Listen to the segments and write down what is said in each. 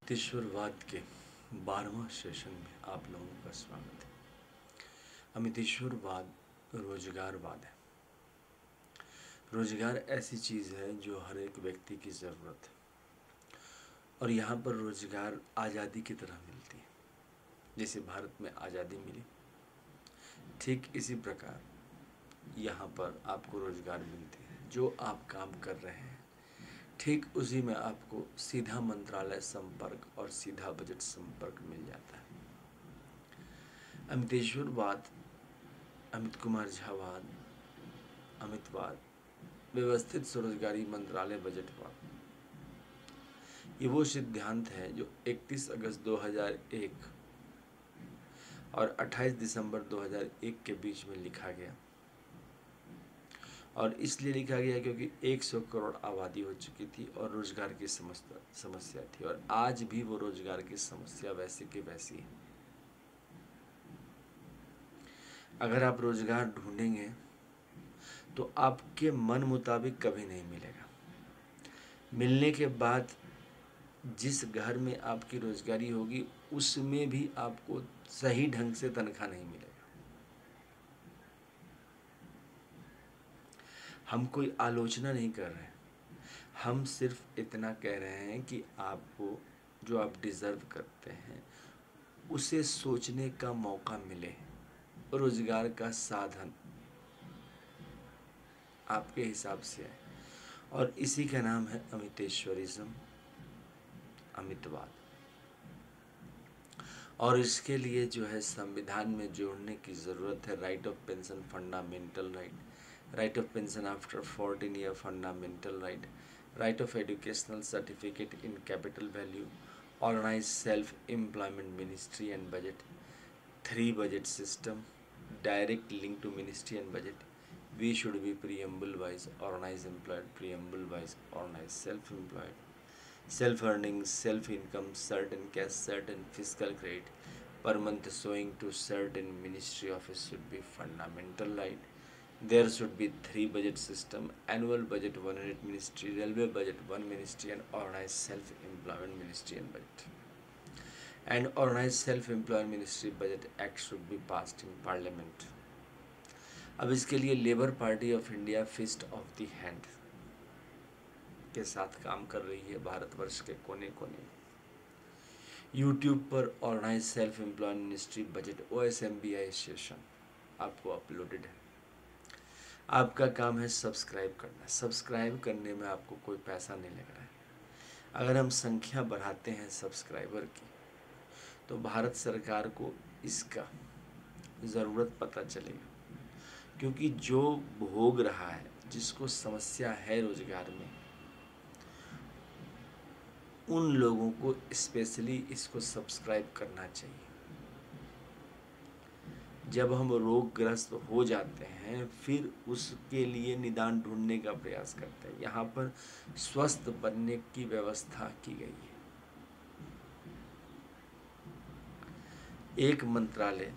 अमितेश्वरवाद के 12वां सेशन में आप लोगों का स्वागत है। अमितेश्वरवाद रोजगारवाद है। रोजगार ऐसी चीज़ है जो हर एक व्यक्ति की ज़रूरत है और यहाँ पर रोजगार आज़ादी की तरह मिलती है। जैसे भारत में आज़ादी मिली, ठीक इसी प्रकार यहाँ पर आपको रोजगार मिलते हैं। जो आप काम कर रहे हैं ठीक उसी में आपको सीधा मंत्रालय संपर्क और सीधा बजट संपर्क मिल जाता है। अमितेश्वरवाद, अमित कुमार झावाद, अमितवाद, व्यवस्थित स्वरोजगारी मंत्रालय बजटवाद, ये वो सिद्धांत है जो 31 अगस्त 2001 और 28 दिसंबर 2001 के बीच में लिखा गया। और इसलिए लिखा गया क्योंकि 100 करोड़ आबादी हो चुकी थी और रोजगार की समस्या थी, और आज भी वो रोजगार की समस्या वैसी की वैसी है। अगर आप रोजगार ढूंढेंगे तो आपके मन मुताबिक कभी नहीं मिलेगा। मिलने के बाद जिस घर में आपकी रोजगारी होगी उसमें भी आपको सही ढंग से तनख्वाह नहीं मिलेगा। हम कोई आलोचना नहीं कर रहे हैं, हम सिर्फ इतना कह रहे हैं कि आपको जो आप डिज़र्व करते हैं उसे सोचने का मौका मिले। रोजगार का साधन आपके हिसाब से है और इसी का नाम है अमितेश्वरिज्म, अमितवाद। और इसके लिए जो है संविधान में जोड़ने की ज़रूरत है right of pension fundamental right, right of pension after 14 year fundamental right, right of educational certificate in capital value, organise self employment ministry and budget, 3 budget system, direct link to ministry and budget. We should be preamble wise organized employed, preamble wise organized self-employed, self-earning, self-income, certain cash, certain fiscal credit per month showing to certain ministry office should be fundamental right. There should be 3 budget system, annual budget 1 unit ministry, railway budget 1 ministry, and organized self-employment ministry and budget. And organized self-employed ministry budget act should be passed in parliament. अब इसके लिए Labour Party of India fist of the hand के साथ काम कर रही है भारतवर्ष के कोने कोने में। यूट्यूब पर organise self employed ministry budget OSMBI session आपको अपलोडेड है। आपका काम है सब्सक्राइब करना। सब्सक्राइब करने में आपको कोई पैसा नहीं लग रहा है। अगर हम संख्या बढ़ाते हैं सब्सक्राइबर की तो भारत सरकार को इसका ज़रूरत पता चलेगा, क्योंकि जो भोग रहा है, जिसको समस्या है रोजगार में, उन लोगों को स्पेशली इसको सब्सक्राइब करना चाहिए। जब हम रोगग्रस्त हो जाते हैं फिर उसके लिए निदान ढूंढने का प्रयास करते हैं। यहाँ पर स्वस्थ बनने की व्यवस्था की गई है। एक मंत्रालय,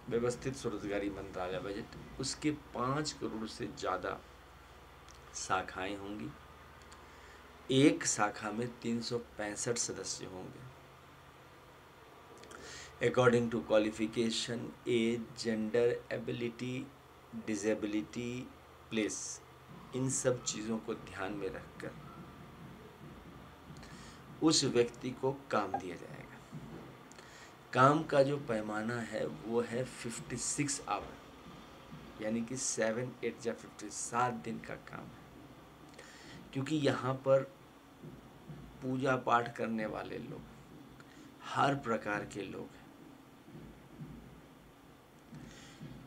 व्यवस्थित स्वरोजगारी मंत्रालय बजट, उसके 5 करोड़ से ज़्यादा शाखाएं होंगी। एक शाखा में 365 सदस्य होंगे। According to qualification, age, gender, ability, disability, place, इन सब चीज़ों को ध्यान में रखकर उस व्यक्ति को काम दिया जाएगा। काम का जो पैमाना है वो है 56 आवर, यानी कि 7 8 या 57 दिन का काम है। क्योंकि यहाँ पर पूजा पाठ करने वाले लोग, हर प्रकार के लोग हैं।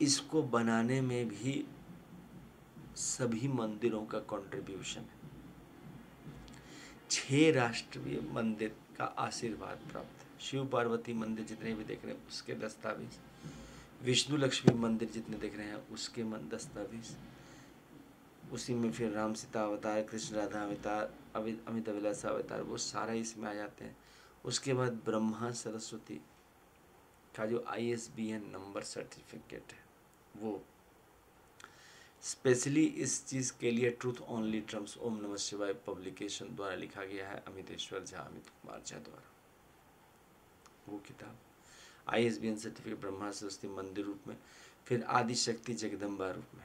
इसको बनाने में भी सभी मंदिरों का कंट्रीब्यूशन है। 6 राष्ट्रीय मंदिर का आशीर्वाद प्राप्त है। शिव पार्वती मंदिर जितने भी देख रहे हैं उसके दस्तावेज, विष्णु लक्ष्मी मंदिर जितने देख रहे हैं उसके दस्तावेज, उसी में फिर राम सीता अवतार, कृष्ण राधा अवतार, अमित अभिलाषा अवतार, वो सारा इसमें आ जाते हैं। उसके बाद ब्रह्मा सरस्वती का जो ISBN नंबर सर्टिफिकेट है वो, स्पेशली इस चीज़ के लिए ट्रूथ ओनली ट्रम्प्स ओम नमः शिवाय पब्लिकेशन द्वारा लिखा गया है अमितेश्वर झा, अमित कुमार झा द्वारा। वो किताब ISBN सर्टिफिकेट ब्रह्मा सरस्वती मंदिर रूप में, फिर आदिशक्ति जगदम्बा रूप में,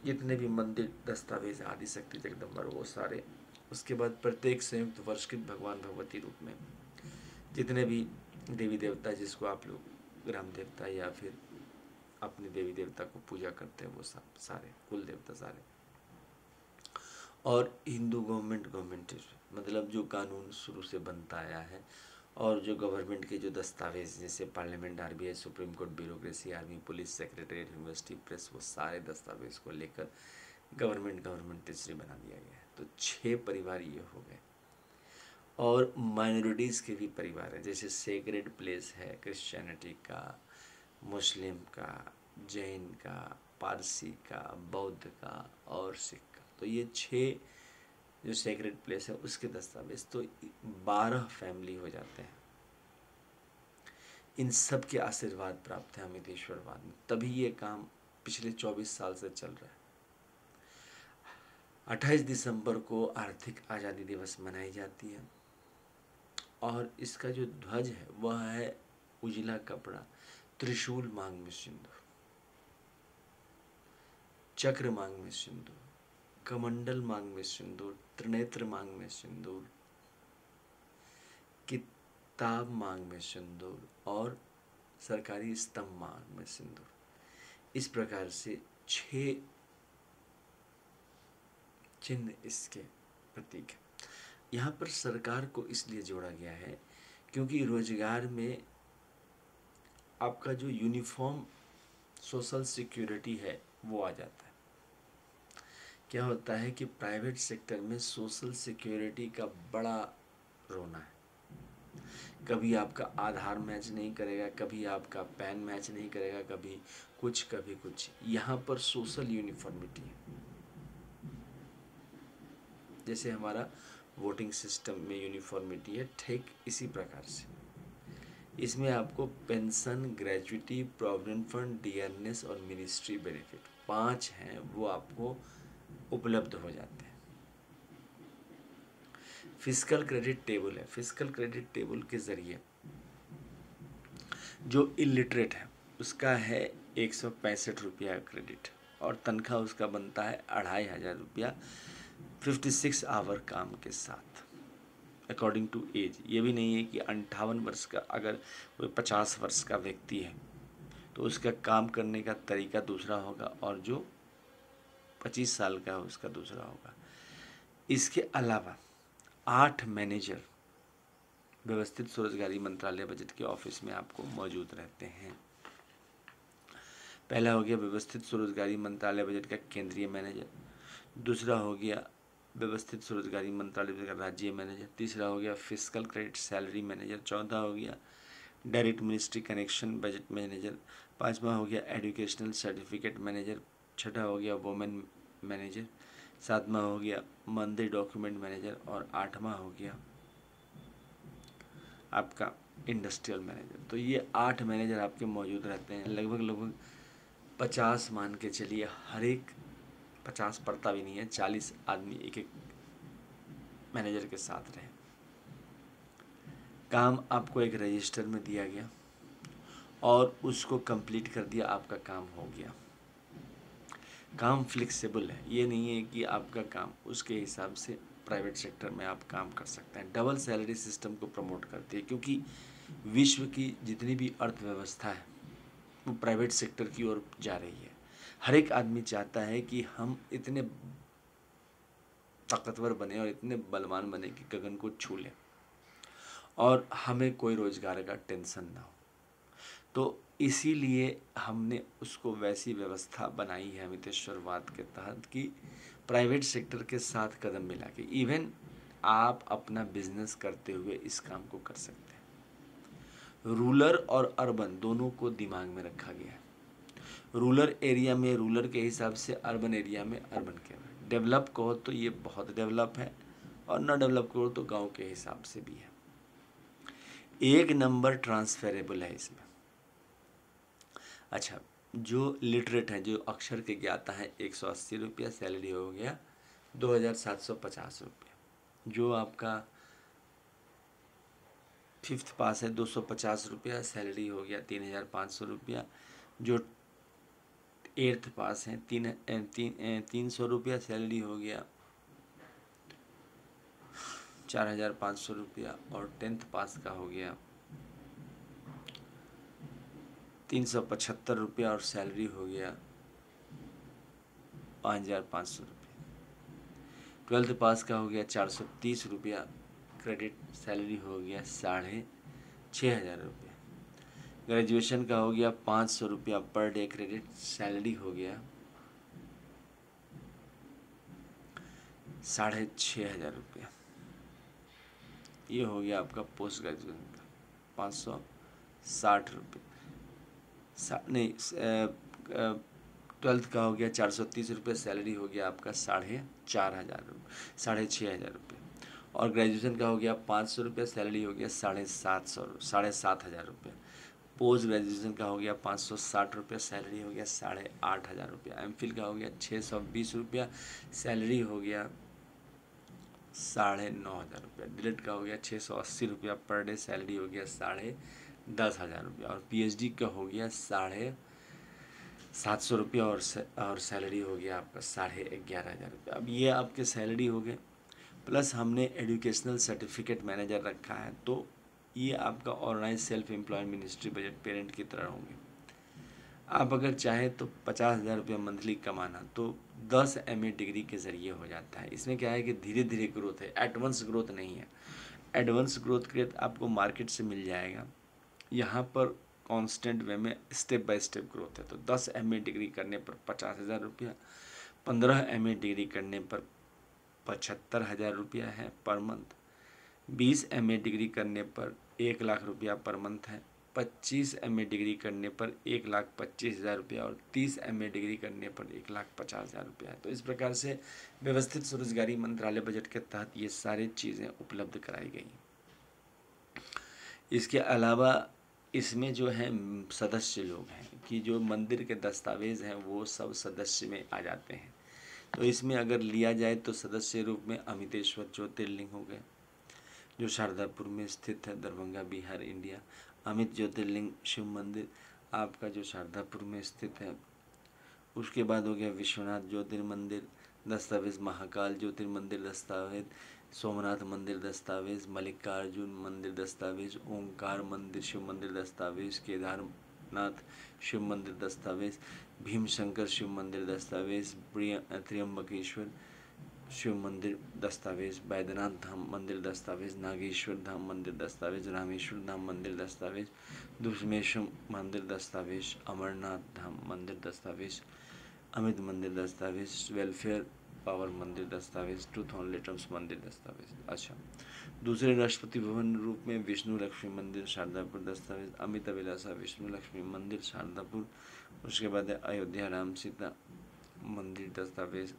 जितने भी मंदिर दस्तावेज आदिशक्ति जगदम्बा वो सारे। उसके बाद प्रत्येक संयुक्त वर्षकृत भगवान भगवती रूप में, जितने भी देवी देवता जिसको आप लोग ग्राम देवता या फिर अपने देवी देवता को पूजा करते हैं वो सब सारे कुल देवता सारे। और हिंदू गवर्नमेंट मतलब जो कानून शुरू से बनता आया है, और जो गवर्नमेंट के जो दस्तावेज जैसे parliament, RBI, Supreme Court, bureaucracy, army, police, secretariat, university, press, वो सारे दस्तावेज को लेकर गवर्नमेंट ट्रेजरी बना दिया गया है। तो 6 परिवार ये हो गए। और माइनॉरिटीज़ के भी परिवार हैं, जैसे सेक्रेड प्लेस है क्रिश्चियनिटी का, मुस्लिम का, जैन का, पारसी का, बौद्ध का और सिख का। तो ये 6 जो सेक्रेड प्लेस है उसके दस्तावेज, तो 12 फैमिली हो जाते हैं। इन सब के आशीर्वाद प्राप्त है अमितेश्वरवाद में, तभी ये काम पिछले 24 साल से चल रहा है। 28 दिसंबर को आर्थिक आज़ादी दिवस मनाई जाती है, और इसका जो ध्वज है वह है उजला कपड़ा, त्रिशूल मांग में सिंदूर, चक्र मांग में सिंदूर, कमंडल मांग में सिंदूर, त्रिनेत्र मांग में सिंदूर, किताब मांग में सिंदूर और सरकारी स्तंभ मांग में सिंदूर। इस प्रकार से 6 चिन्ह इसके प्रतीक है। यहाँ पर सरकार को इसलिए जोड़ा गया है क्योंकि रोजगार में आपका जो यूनिफॉर्म सोशल सिक्योरिटी है वो आ जाता है। क्या होता है कि प्राइवेट सेक्टर में सोशल सिक्योरिटी का बड़ा रोना है। कभी आपका आधार मैच नहीं करेगा, कभी आपका पैन मैच नहीं करेगा, कभी कुछ। यहाँ पर सोशल यूनिफॉर्मिटी है। जैसे हमारा वोटिंग सिस्टम में यूनिफॉर्मिटी है, ठीक इसी प्रकार से इसमें आपको पेंशन, ग्रेजुइटी, प्रोविडेंट फंड, डियरनेस और मिनिस्ट्री बेनिफिट 5 हैं, वो आपको उपलब्ध हो जाते हैं। फिस्कल क्रेडिट टेबल है। फिस्कल क्रेडिट टेबल के जरिए जो इलिटरेट है उसका है 165 रुपया क्रेडिट, और तनख्वाह उसका बनता है 2500 रुपया 56 आवर काम के साथ अकॉर्डिंग टू एज। ये भी नहीं है कि 58 वर्ष का, अगर कोई 50 वर्ष का व्यक्ति है तो उसका काम करने का तरीका दूसरा होगा, और जो 25 साल का है उसका दूसरा होगा। इसके अलावा 8 मैनेजर व्यवस्थित स्वरोजगारी मंत्रालय बजट के ऑफिस में आपको मौजूद रहते हैं। पहला हो गया व्यवस्थित स्वरोजगारी मंत्रालय बजट का केंद्रीय मैनेजर, दूसरा हो गया व्यवस्थित स्वरोजगारी मंत्रालय बजट का राज्य मैनेजर, तीसरा हो गया फिस्कल क्रेडिट सैलरी मैनेजर, चौथा हो गया direct ministry connection budget manager, पाँचवा हो गया एजुकेशनल सर्टिफिकेट मैनेजर, छठा हो गया वुमेन मैनेजर, सातवां हो गया मंथली डॉक्यूमेंट मैनेजर, और आठवां हो गया आपका इंडस्ट्रियल मैनेजर। तो ये 8 मैनेजर आपके मौजूद रहते हैं। लगभग 50 मान के चलिए, हर एक 50 पड़ता भी नहीं है, 40 आदमी एक मैनेजर के साथ रहे। काम आपको एक रजिस्टर में दिया गया और उसको कंप्लीट कर दिया, आपका काम हो गया। काम फ्लेक्सिबल है, ये नहीं है कि आपका काम उसके हिसाब से प्राइवेट सेक्टर में आप काम कर सकते हैं। डबल सैलरी सिस्टम को प्रमोट करती है, क्योंकि विश्व की जितनी भी अर्थव्यवस्था है वो प्राइवेट सेक्टर की ओर जा रही है। हर एक आदमी चाहता है कि हम इतने ताकतवर बने और इतने बलवान बने कि गगन को छू लें और हमें कोई रोजगार का टेंशन ना हो। तो इसीलिए हमने उसको वैसी व्यवस्था बनाई है अमितेश्वरवाद के तहत कि प्राइवेट सेक्टर के साथ कदम मिला के इवन आप अपना बिजनेस करते हुए इस काम को कर सकते हैं। रूरल और अर्बन दोनों को दिमाग में रखा गया है। रूरल एरिया में रूरल के हिसाब से, अर्बन एरिया में अर्बन के। डेवलप कहो तो ये बहुत डेवलप है, और न डेवलप करो तो गांव के हिसाब से भी है। 1 नंबर ट्रांसफरेबल है इसमें। अच्छा, जो लिटरेट हैं, जो अक्षर के ज्ञाता हैं, 180 रुपया सैलरी हो गया 2750 रुपया। जो आपका फिफ्थ पास है 250 रुपया सैलरी हो गया 3500 रुपया। जो एट्थ पास हैं 300 रुपया सैलरी हो गया 4500 रुपया। और 10th पास का हो गया 375 रुपया और सैलरी हो गया 5500 रुपया। 12th पास का हो गया 430 रुपया क्रेडिट, सैलरी हो गया 6500 रुपया। ग्रेजुएशन का हो गया 500 रुपया पर डे क्रेडिट, सैलरी हो गया 6500 रुपया। ये हो गया आपका पोस्ट ग्रेजुएशन का 560 रुपये। नहीं, 12th का हो गया 430 रुपये, सैलरी हो गया आपका 4500 रुपये, 6500 रुपये। और ग्रेजुएशन का हो गया 500 रुपये, सैलरी हो गया 7500 रुपये। पोस्ट ग्रेजुएशन का हो गया 560 रुपये, सैलरी हो गया 8500 रुपया। एमफिल का हो गया 620 रुपया, सैलरी हो गया 9500 रुपया। डिलेट का हो गया 680 रुपया पर डे, सैलरी हो गया 10,500 रुपया। और पीएचडी का हो गया 750 रुपया और सैलरी हो गया आपका 11,500 रुपया। अब ये आपके सैलरी हो गए, प्लस हमने एजुकेशनल सर्टिफिकेट मैनेजर रखा है, तो ये आपका organise self employ ministry budget parent की तरह होंगे। आप अगर चाहें तो 50,000 रुपया मंथली कमाना तो 10 MA डिग्री के ज़रिए हो जाता है। इसमें क्या है कि धीरे धीरे ग्रोथ है, एडवांस ग्रोथ नहीं है। एडवांस ग्रोथ के आपको मार्केट से मिल जाएगा, यहाँ पर कांस्टेंट वे में स्टेप बाय स्टेप ग्रोथ है। तो 10 MA डिग्री करने पर 50,000 रुपया, 15 MA डिग्री करने पर 75,000 रुपया है पर मंथ, 20 MA डिग्री करने पर 1 लाख रुपया पर मंथ है, 25 MA डिग्री करने पर 1,25,000 रुपया और 30 MA डिग्री करने पर 1,50,000 रुपया है। तो इस प्रकार से व्यवस्थित स्वरोजगारी मंत्रालय बजट के तहत ये सारी चीज़ें उपलब्ध कराई गई। इसके अलावा इसमें जो है सदस्य लोग हैं कि जो मंदिर के दस्तावेज़ हैं वो सब सदस्य में आ जाते हैं। तो इसमें अगर लिया जाए तो सदस्य रूप में अमितेश्वर ज्योतिर्लिंग हो गए जो शारदापुर में स्थित है, दरभंगा बिहार इंडिया। अमित ज्योतिर्लिंग शिव मंदिर आपका जो शारदापुर में स्थित है। उसके बाद हो गया विश्वनाथ ज्योतिर्मंदिर दस्तावेज, महाकाल ज्योतिर्मंदिर दस्तावेज, सोमनाथ मंदिर दस्तावेज, मल्लिकार्जुन मंदिर दस्तावेज, ओंकार मंदिर शिव मंदिर दस्तावेज, केदारनाथ शिव मंदिर दस्तावेज, भीमशंकर शिव मंदिर दस्तावेज, त्र्यंबकेश्वर शिव मंदिर दस्तावेज, बैद्यनाथ धाम मंदिर दस्तावेज, नागेश्वर धाम मंदिर दस्तावेज, रामेश्वर धाम मंदिर दस्तावेज, दुष्मेश्वर मंदिर दस्तावेज, अमरनाथ धाम मंदिर दस्तावेज, अमित मंदिर दस्तावेज, वेलफेयर पावर मंदिर दस्तावेज, ट्रूथ ऑन लेटर्स मंदिर दस्तावेज। अच्छा, दूसरे राष्ट्रपति भवन रूप में विष्णु लक्ष्मी मंदिर शारदापुर दस्तावेज, अमित अभिलाषा विष्णु लक्ष्मी मंदिर शारदापुर। उसके बाद अयोध्या राम सीता मंदिर दस्तावेज,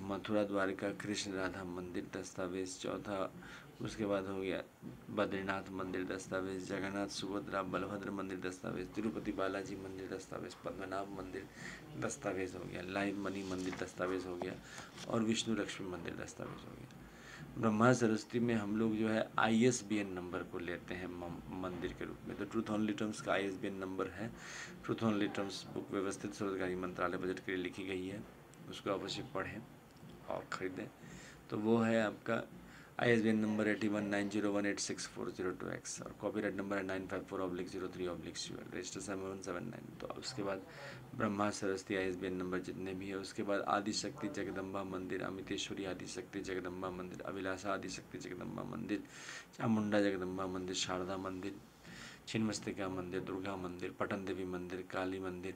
मथुरा द्वारिका कृष्ण राधा मंदिर दस्तावेज चौथा। उसके बाद हो गया बद्रीनाथ मंदिर दस्तावेज, जगन्नाथ सुभद्रा बलभद्र मंदिर दस्तावेज, तिरुपति बालाजी मंदिर दस्तावेज, पद्मनाभ मंदिर दस्तावेज हो गया, लाइव मनी मंदिर दस्तावेज हो गया और विष्णु लक्ष्मी मंदिर दस्तावेज हो गया। ब्रह्मा सरस्वती में हम लोग जो है ISBN नंबर को लेते हैं मंदिर के रूप में। तो ट्रूथ ऑन लिटर्म्स का ISBN नंबर है। ट्रूथ ऑन लिटर्म्स बुक व्यवस्थित स्वरोजगारी मंत्रालय बजट के लिए लिखी गई है, उसको अवश्य पढ़ें और ख़रीदें। तो वो है आपका ISBN नंबर 8190186402X और कॉपीराइट नंबर है 954/03/CUL, रजिस्ट्रेशन 779। तो उसके बाद ब्रह्मा सरस्वती ISBN नंबर जितने भी है, उसके बाद आदिशक्ति जगदम्बा मंदिर, अमितेश्वरी आदिशक्ति जगदम्बा मंदिर, अभिलाषा आदिशक्ति जगदम्बा मंदिर, चामुंडा जगदम्बा मंदिर, शारदा मंदिर, छिन्नमस्तिका मंदिर, दुर्गा मंदिर, पटन देवी मंदिर, काली मंदिर,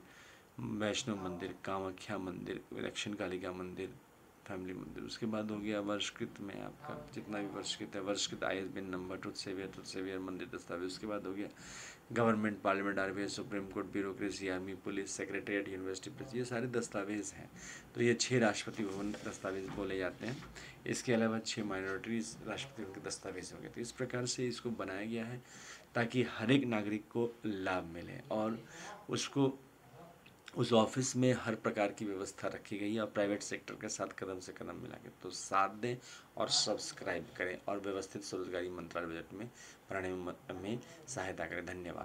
वैष्णो मंदिर, कामाख्या मंदिर, दक्षिण कालिका मंदिर, फैमिली मंदिर। उसके बाद हो गया वर्षकृत में आपका जितना भी वर्षकृत है, वर्षकृत IS बिन नंबर, ट्रुथ सेवियर मंदिर दस्तावेज। उसके बाद हो गया government, parliament, RBI, Supreme Court, bureaucracy, army, police, secretariat, university press, ये सारे दस्तावेज हैं। तो ये 6 राष्ट्रपति भवन दस्तावेज बोले जाते हैं। इसके अलावा 6 माइनॉरिटीज़ राष्ट्रपति भवन के दस्तावेज हो गए। तो इस प्रकार से इसको बनाया गया है ताकि हर एक नागरिक को लाभ मिले और उसको उस ऑफिस में हर प्रकार की व्यवस्था रखी गई है और प्राइवेट सेक्टर के साथ कदम से कदम मिला के। तो साथ दें और सब्सक्राइब करें और व्यवस्थित स्वरोजगारी मंत्रालय बजट में पढ़ने में सहायता करें। धन्यवाद।